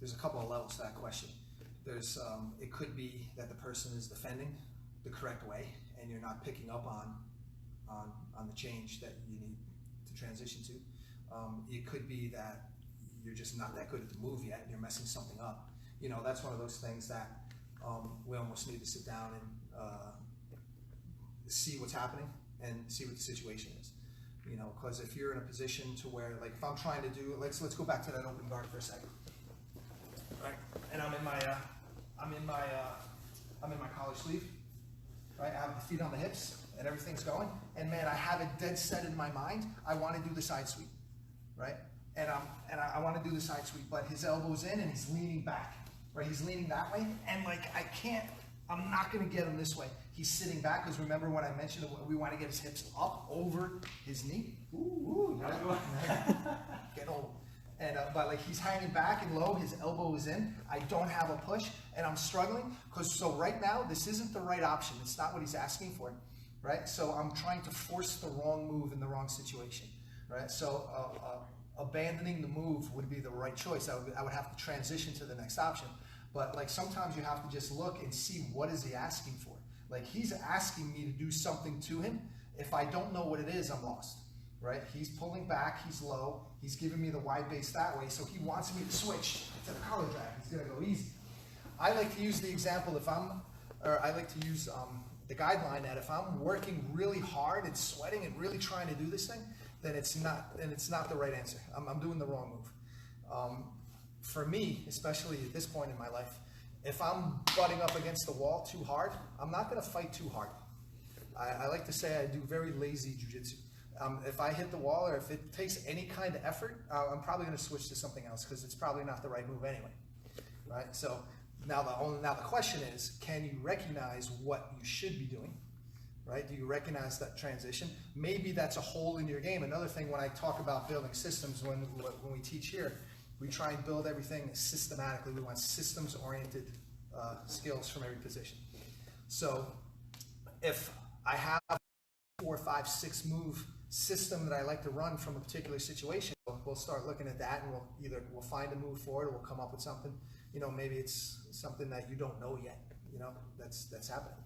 there's a couple of levels to that question. There's it could be that the person is defending the correct way, and you're not picking up on the change that you need to transition to. It could be that you're just not that good at the move yet, and you're messing something up. You know, that's one of those things that we almost need to sit down and see what's happening and see what the situation is. You know, because if you're in a position to where, like, if I'm trying to do, let's go back to that open guard for a second, right? And I'm in my collar sleeve, right? I have the feet on the hips and everything's going, and man, I have it dead set in my mind. I want to do the side sweep, right? And I want to do the side sweep, but his elbow's in and he's leaning back, right? He's leaning that way, and like I'm not going to get him this way. He's sitting back, because remember when I mentioned we want to get his hips up over his knee? Ooh, get old. And but like he's hanging back and low, his elbow is in. I don't have a push, and I'm struggling because so right now this isn't the right option. It's not what he's asking for, right? So I'm trying to force the wrong move in the wrong situation, right? So abandoning the move would be the right choice. I would have to transition to the next option. But like sometimes you have to just look and see what is he asking for. Like he's asking me to do something to him. If I don't know what it is, I'm lost, right? He's pulling back, he's low, he's giving me the wide base that way, so he wants me to switch to the collar drag. He's gonna go easy. I like to use the example I like to use the guideline that if I'm working really hard and sweating and really trying to do this thing, then it's not the right answer. I'm doing the wrong move. For me, especially at this point in my life, if I'm butting up against the wall too hard, I'm not going to fight too hard. I like to say I do very lazy jiu-jitsu. If I hit the wall, or if it takes any kind of effort, I'm probably going to switch to something else, because it's probably not the right move anyway, right? So now the question is, can you recognize what you should be doing, right? Do you recognize that transition? Maybe that's a hole in your game. Another thing, when I talk about building systems, when we teach here, we try and build everything systematically. We want systems-oriented skills from every position. So if I have a 4, 5, 6 move system that I like to run from a particular situation, we'll start looking at that, and we'll find a move for it, or we'll come up with something. You know, maybe it's something that you don't know yet. You know, that's happening.